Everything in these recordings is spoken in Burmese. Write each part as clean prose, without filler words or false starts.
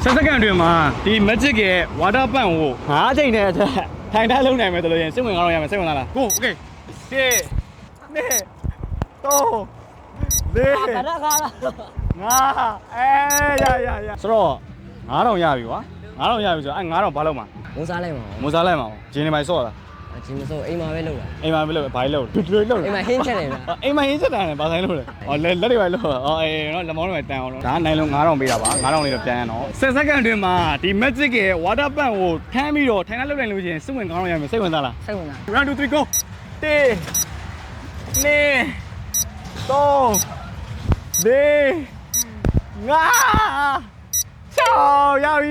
ဆက်စကန်တွင်မှာဒီ magic ရဲ့ water pump ကို9ချိန်နဲ့အထက်ထိုင်ထားလုံးနိုင်မယ်ဆိုလို့ရင်စိတ်ဝင်ကောင်းတော့ရမယ်စိတ်ဝင်စားလားကို okay 1 2 3 4 5 ဘာကားလား ရဆိုတော့9000ရပြီကွာ9000ရပြီဆိုတော့အဲ9000ဘာလုပ်မှာ မုန်းစားလိုက်မှာ မွန်စားလိုက်မှာဂျင်းနေမိုင်ဆော့လား အချင်းမစိုးအိမ်မှာပဲလုပ်တာ အိမ်မှာမလုပ်ဘာလုပ်လဲလုပ် အိမ်မှာဟင်းချက်နေဗျာ အိမ်မှာဟင်းချက်တာနဲ့ဘာဆိုင်လုပ်လဲဟောလက်တွေပဲလုပ်ဟောအေးနော်လက်မောင်းတွေပဲတန်အောင်လို့ဒါနိုင်လုံး9000ပေးတာပါ9000လေးတော့ပြန်ရအောင်10စက္ကန့်တွင်မှာဒီ magic ရဲ့ water pump ကိုထမ်းပြီးတော့ထိုင်ထားလုပ်နိုင်လို့ရှိရင်စိတ်ဝင်ကောင်းတော့ရမယ်စိတ်ဝင်စားလား စိတ်ဝင်စား round 2 3 go 1 2 3 4 5 6ရောက်ပြီ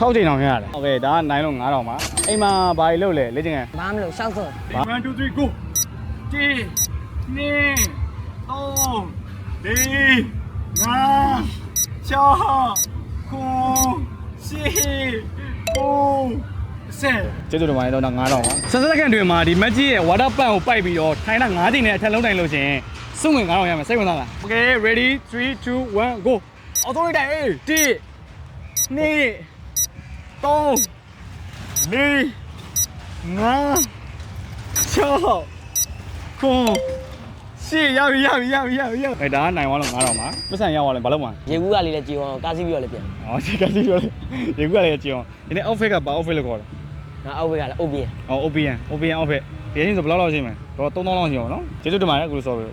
6ချိန်အောင်ရတယ်โอเคဒါကနိုင်လုံး9000ပါအိမ်မှာဘာကြီးလုပ်လဲလေ့ကျင့်ခန်း ဘာမလို့ရှောက်စုံ 1 2 3 go 1 2 ကျေးဇူးတင်ပါတယ်တော့9000ပါဆက်စက္ကန့်တွင်မှာဒီ magic ရဲ့ water pump ကိုပိုက်ပြီးတော့ထိုင်တာ9ချိန်နဲ့အထက်လုံးတိုင်လို့ရှင်စွန့်ဝင်9000ရမယ်စိတ်ဝင်စားလား Okay ready 3 2 1 go အော်တိုးလိုက်တိုင်1 2 3 4 5 6 7 8 9 10ရောက်ပြီအဲဒါကနိုင်သွားလို့9000ပါပတ်စံရောက်သွားလဲဘာလို့မှာ ရေကူးကလေးလည်းကြည်အောင်ကားစီးပြီးတော့လည်းပြန် อ๋อဒီကစီပြောလေဒီကလည်းကြည့်အောင်ဒီနေ့ outfit ကဘာ outfit လို့ခေါ်လဲ ငါအောက်ဘက်ကလည်းအုပ်ပြင်း အော် OPN outfit ဒီရင်ဆိုဘယ်လောက်လောက်ရှိမလဲတော့3000လောက်ရှိအောင်နော်ကျေးဇူးတင်ပါတယ်အခုလိုဆိုပြီး